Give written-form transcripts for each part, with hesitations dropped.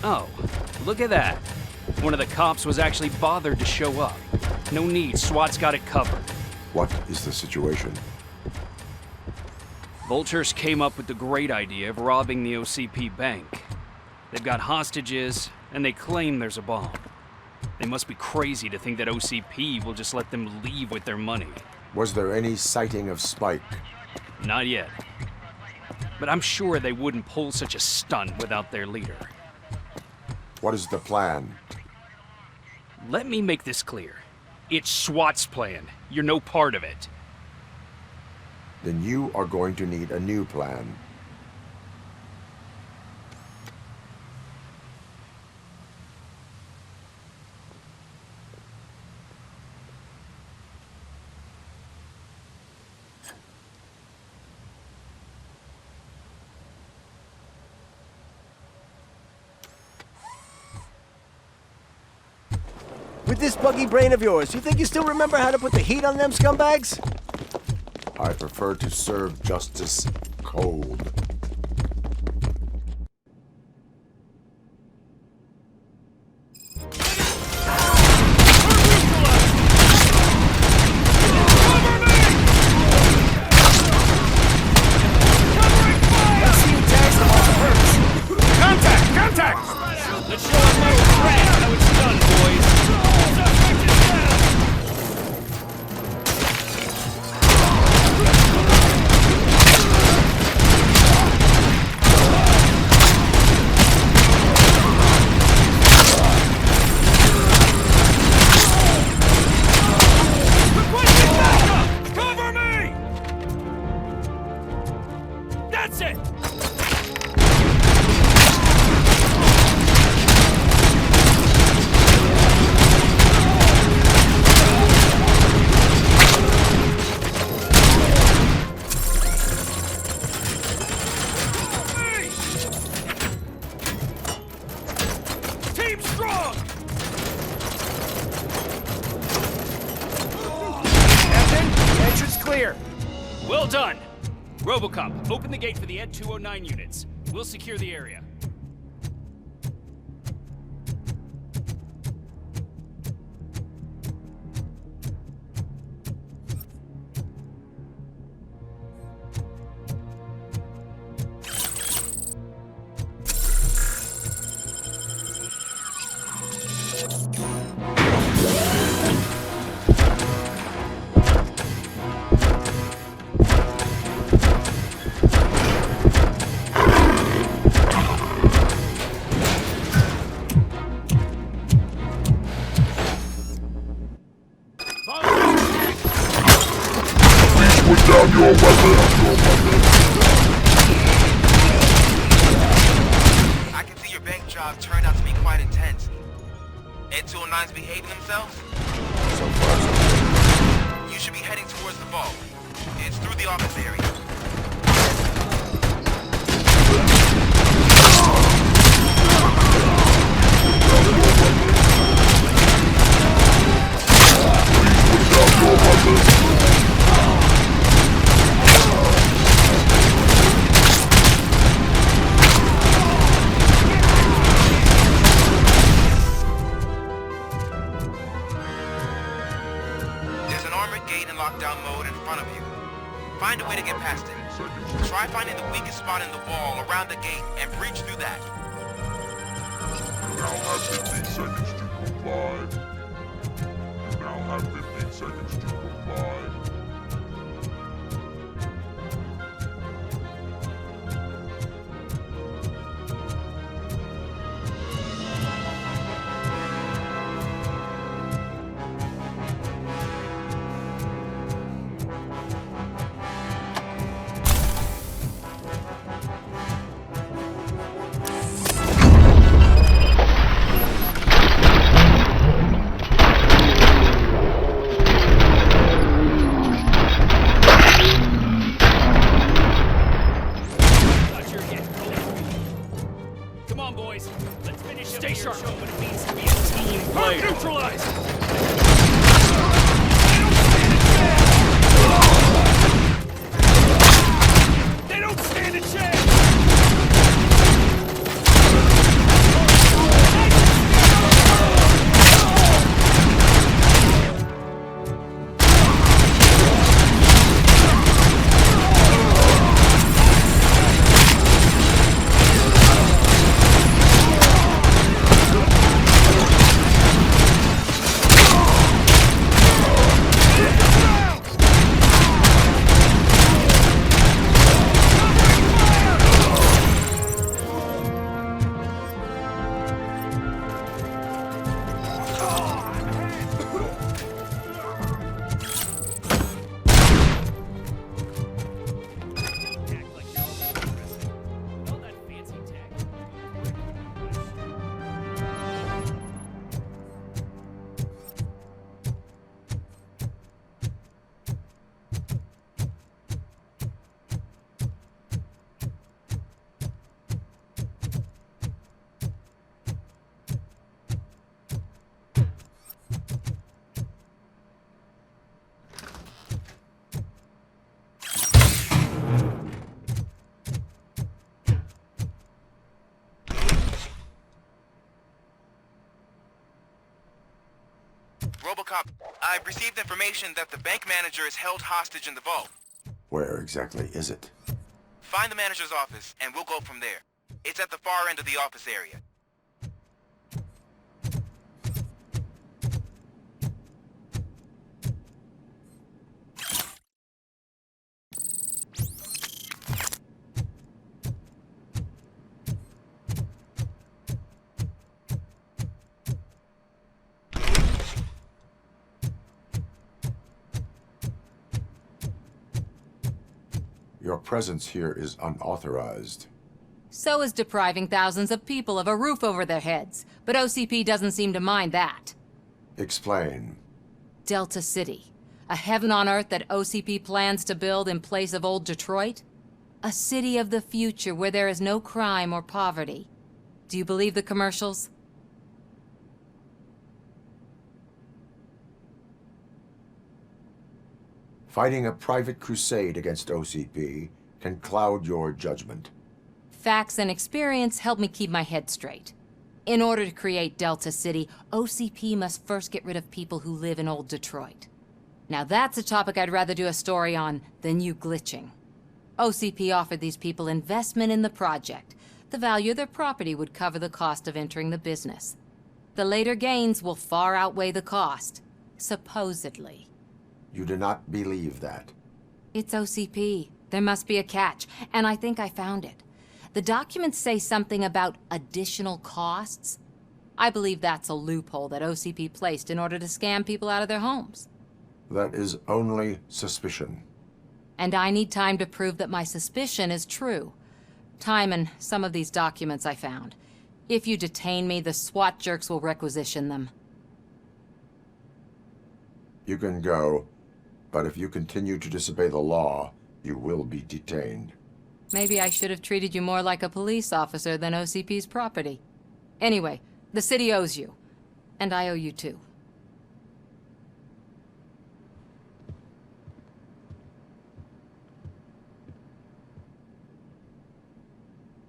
Oh, look at that. One of the cops was actually bothered to show up. No need, SWAT's got it covered. What is the situation? Vultures came up with the great idea of robbing the OCP bank. They've got hostages, and they claim there's a bomb. They must be crazy to think that OCP will just let them leave with their money. Was there any sighting of Spike? Not yet. But I'm sure they wouldn't pull such a stunt without their leader. What is the plan? Let me make this clear. It's SWAT's plan. You're no part of it. Then you are going to need a new plan. With this buggy brain of yours, you think you still remember how to put the heat on them scumbags? I prefer to serve justice cold. Let's show our metal threat how it's done, boys. Requesting backup! Cover me! That's it! Well done! Robocop, open the gate for the Ed 209 units. We'll secure the area. Put down your weapon! I can see your bank job turned out to be quite intense. Ed 209's behaving themselves? So far, so good. You should be heading towards the vault. It's through the office area. There's an armored gate in lockdown mode in front of you. Find a way to get past it. Try finding the weakest spot in the wall around the gate and breach through that. Now have 15 seconds to comply. Now have 15 seconds to comply. Stay sharp. Show what it means to be a team player. Neutralized. They don't stand a chance. Robocop, I've received information that the bank manager is held hostage in the vault. Where exactly is it? Find the manager's office, and we'll go from there. It's at the far end of the office area. Your presence here is unauthorized. So is depriving thousands of people of a roof over their heads. But OCP doesn't seem to mind that. Explain. Delta City. A heaven on earth that OCP plans to build in place of old Detroit? A city of the future where there is no crime or poverty. Do you believe the commercials? Fighting a private crusade against OCP can cloud your judgment. Facts and experience help me keep my head straight. In order to create Delta City, OCP must first get rid of people who live in old Detroit. Now that's a topic I'd rather do a story on than you glitching. OCP offered these people investment in the project. The value of their property would cover the cost of entering the business. The later gains will far outweigh the cost, supposedly. You do not believe that. It's OCP. There must be a catch, and I think I found it. The documents say something about additional costs. I believe that's a loophole that OCP placed in order to scam people out of their homes. That is only suspicion. And I need time to prove that my suspicion is true. Time and some of these documents I found. If you detain me, the SWAT jerks will requisition them. You can go, but if you continue to disobey the law, you will be detained. Maybe I should have treated you more like a police officer than OCP's property. Anyway, the city owes you. And I owe you too.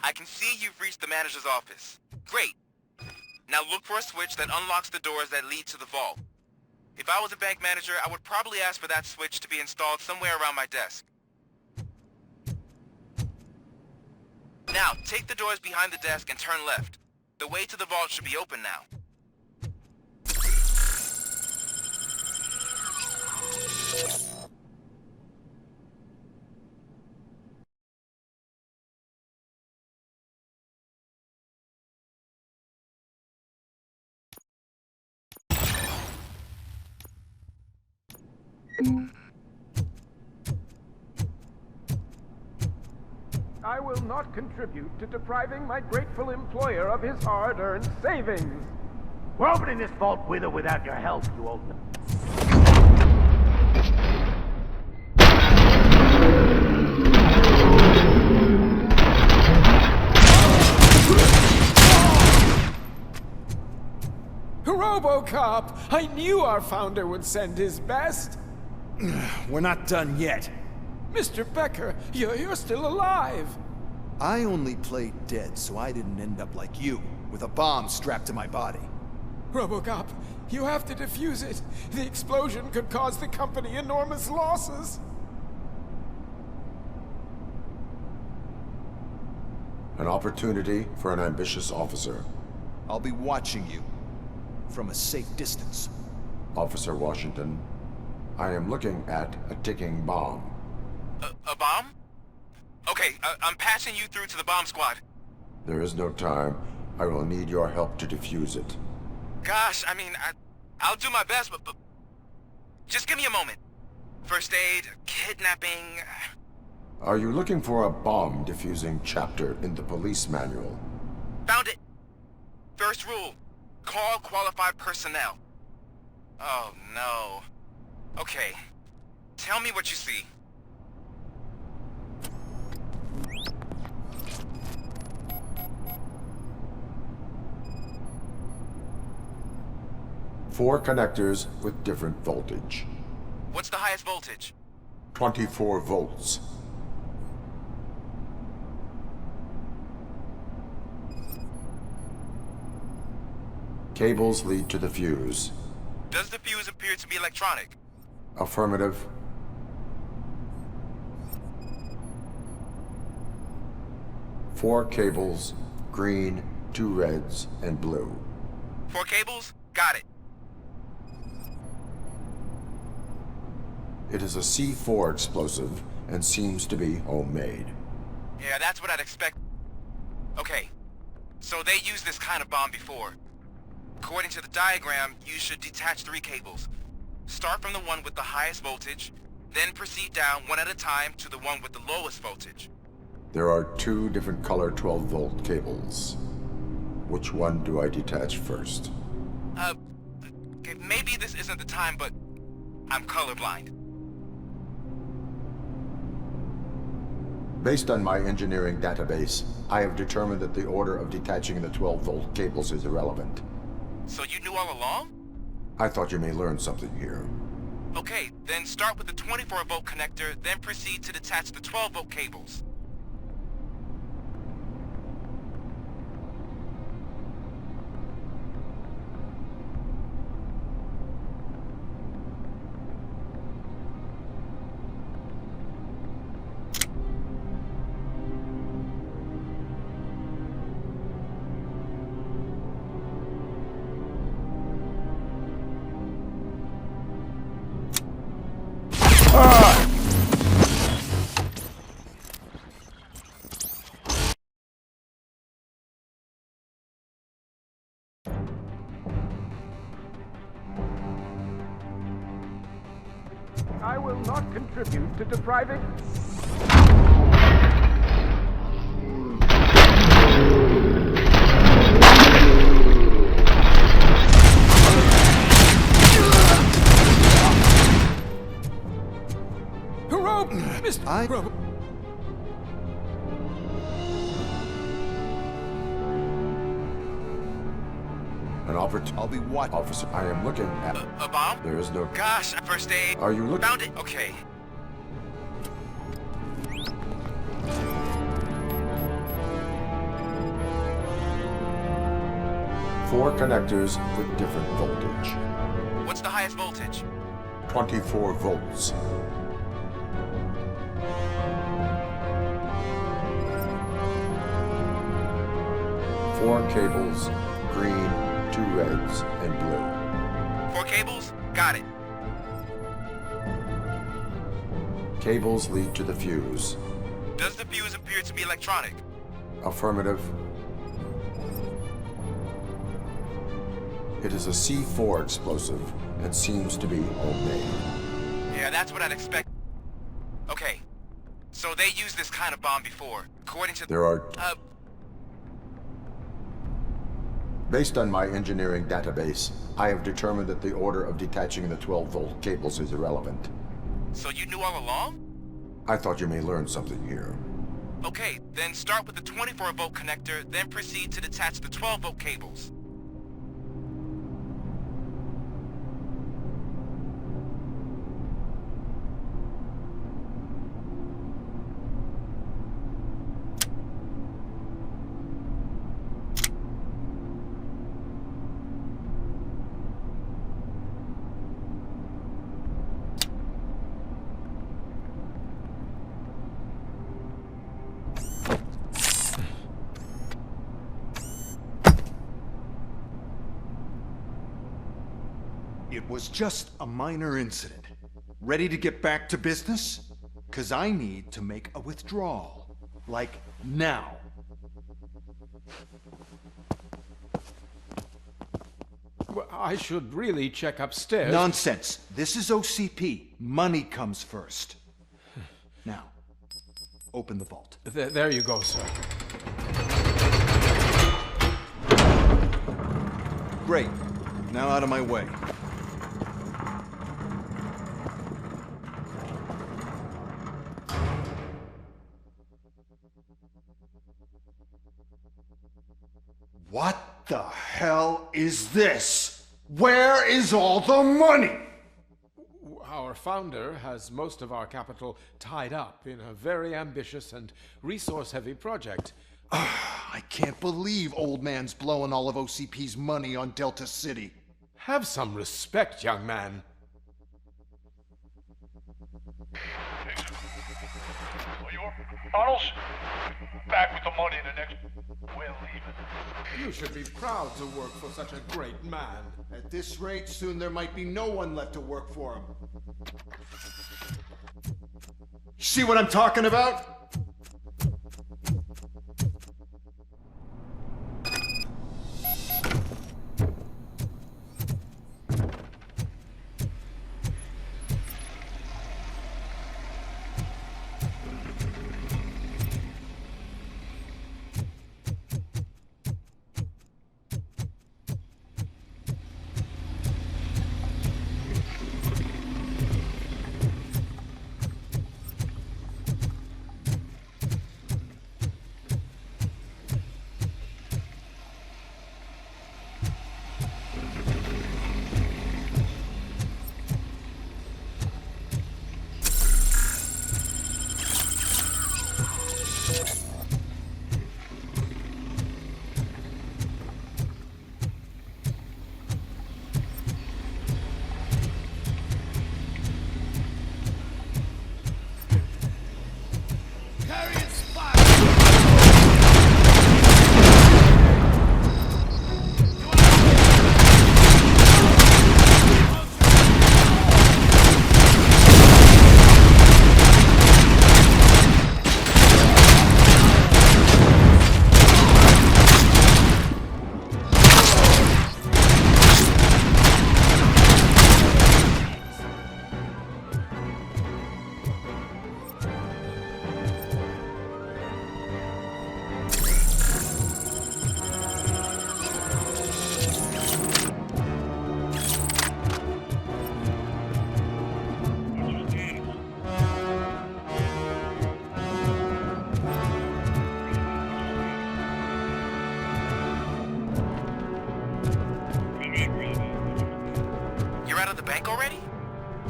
I can see you've reached the manager's office. Great. Now look for a switch that unlocks the doors that lead to the vault. If I was a bank manager, I would probably ask for that switch to be installed somewhere around my desk. Now, take the doors behind the desk and turn left. The way to the vault should be open now. I will not contribute to depriving my grateful employer of his hard-earned savings. We're opening this vault with or without your help, you old... Robocop! I knew our founder would send his best. We're not done yet. Mr. Becker, you're still alive. I only played dead so I didn't end up like you, with a bomb strapped to my body. Robocop, you have to defuse it. The explosion could cause the company enormous losses. An opportunity for an ambitious officer. I'll be watching you, from a safe distance. Officer Washington, I am looking at a ticking bomb. A bomb? Okay, I'm passing you through to the bomb squad. There is no time. I will need your help to defuse it. Gosh, I mean, I'll do my best, but just give me a moment. First aid, kidnapping... Are you looking for a bomb defusing chapter in the police manual? Found it! First rule, call qualified personnel. Oh, no. Okay, tell me what you see. Four connectors with different voltage. What's the highest voltage? 24 volts. Cables lead to the fuse. Does the fuse appear to be electronic? Affirmative. Four cables, green, 2 reds, and blue. 4 cables? Got it. It is a C4 explosive and seems to be homemade. Yeah, that's what I'd expect. Okay, so they used this kind of bomb before. According to the diagram, you should detach 3 cables. Start from the one with the highest voltage, then proceed down one at a time to the one with the lowest voltage. There are 2 different color 12-volt cables. Which one do I detach first? Okay, maybe this isn't the time, but I'm colorblind. Based on my engineering database, I have determined that the order of detaching the 12-volt cables is irrelevant. So you knew all along? I thought you may learn something here. Okay, then start with the 24-volt connector, then proceed to detach the 12-volt cables. I will not contribute to depriving... Mr. An opportunity. I'll be watching. Officer, I am looking at... A bomb? There is no... Gosh, first aid. Are you looking... Found it. Okay. Four connectors with different voltage. What's the highest voltage? 24 volts. Four cables, green, 2 reds, and blue. 4 cables? Got it. Cables lead to the fuse. Does the fuse appear to be electronic? Affirmative. It is a C4 explosive and seems to be homemade. Yeah, that's what I'd expect. Okay, so they used this kind of bomb before. According to... There are... Based on my engineering database, I have determined that the order of detaching the 12-volt cables is irrelevant. So you knew all along? I thought you may learn something here. Okay, then start with the 24-volt connector, then proceed to detach the 12-volt cables. It was just a minor incident. Ready to get back to business? 'Cause I need to make a withdrawal. Like, now. Well, I should really check upstairs. Nonsense. This is OCP. Money comes first. Now, open the vault. There you go, sir. Great. Now out of my way. What the hell is this? Where is all the money? Our founder has most of our capital tied up in a very ambitious and resource-heavy project. I can't believe old man's blowing all of OCP's money on Delta City. Have some respect, young man. Arnold's back with the money in the next... We're leaving. You should be proud to work for such a great man. At this rate, soon there might be no one left to work for him. See what I'm talking about?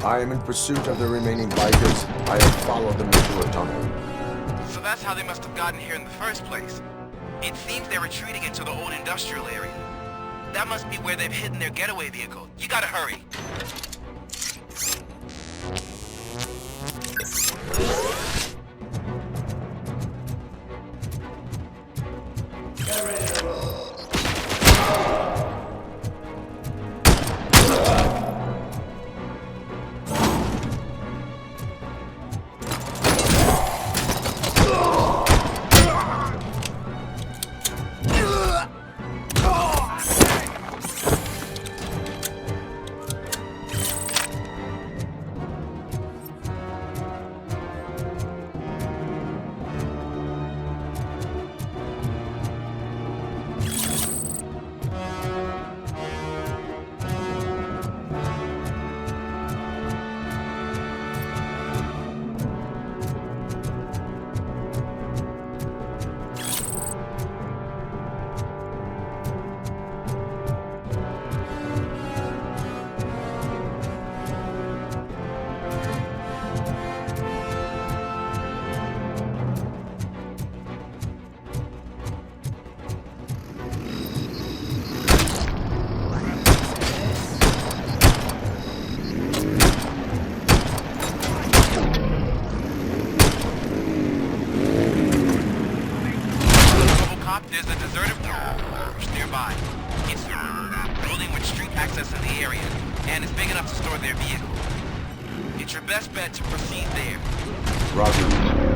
I am in pursuit of the remaining bikers. I have followed them into a tunnel. So that's how they must have gotten here in the first place. It seems they're retreating into the old industrial area. That must be where they've hidden their getaway vehicle. You gotta hurry. There's a deserted garage nearby. It's building with street access in the area, and it's big enough to store their vehicle. It's your best bet to proceed there. Roger.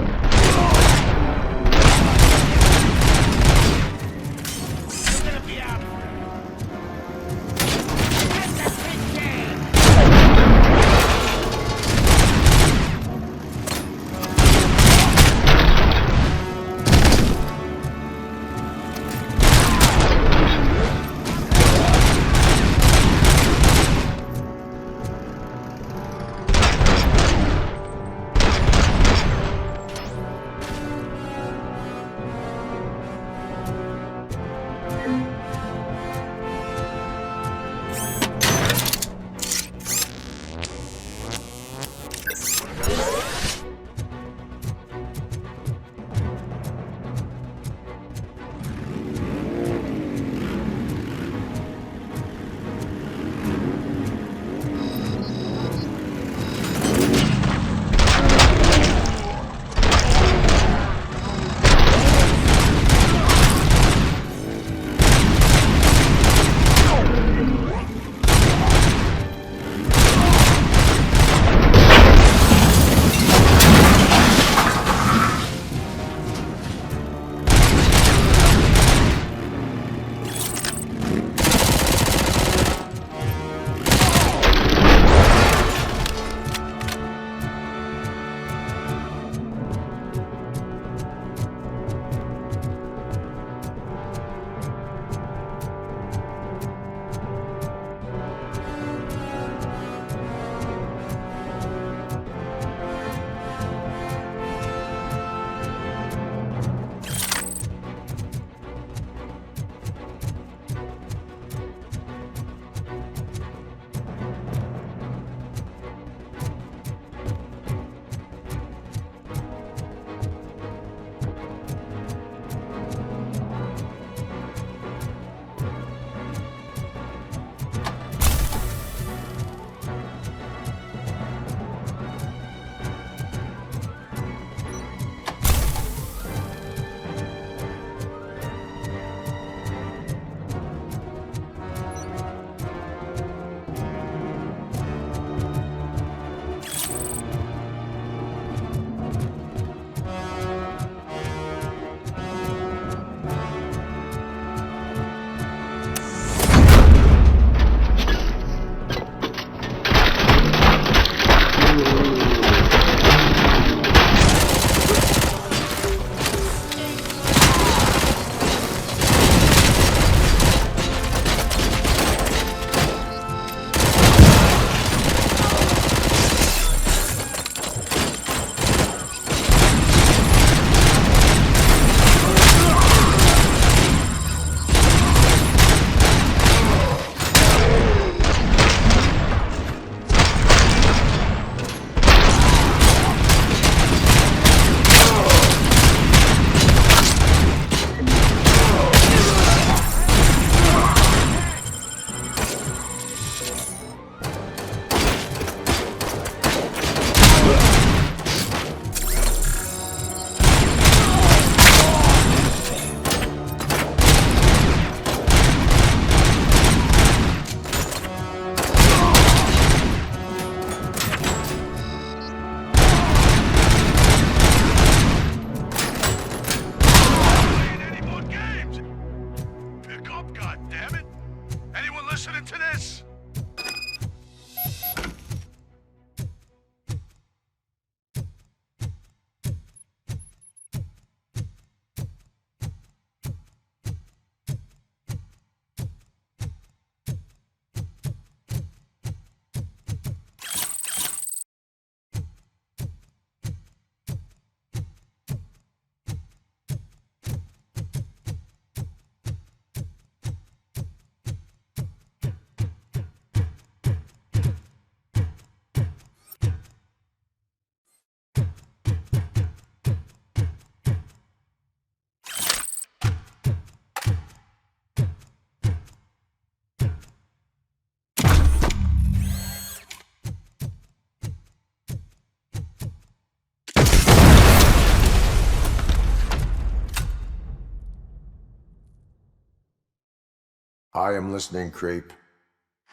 I am listening, creep.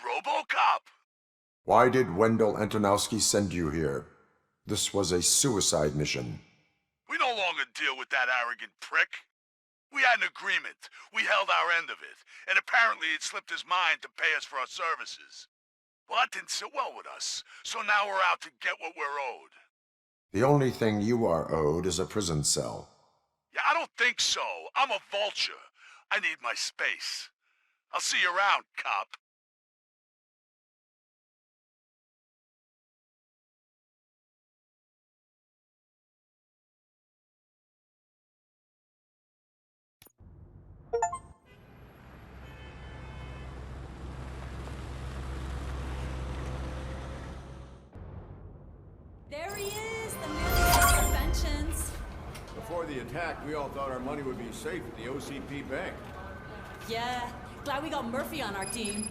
Robocop! Why did Wendell Antonowski send you here? This was a suicide mission. We no longer deal with that arrogant prick. We had an agreement. We held our end of it, and apparently it slipped his mind to pay us for our services. Well, that didn't sit well with us, so now we're out to get what we're owed. The only thing you are owed is a prison cell. Yeah, I don't think so. I'm a vulture. I need my space. I'll see you around, cop. There he is, the man of conventions. Before the attack, we all thought our money would be safe at the OCP bank. Yeah, glad we got Murphy on our team.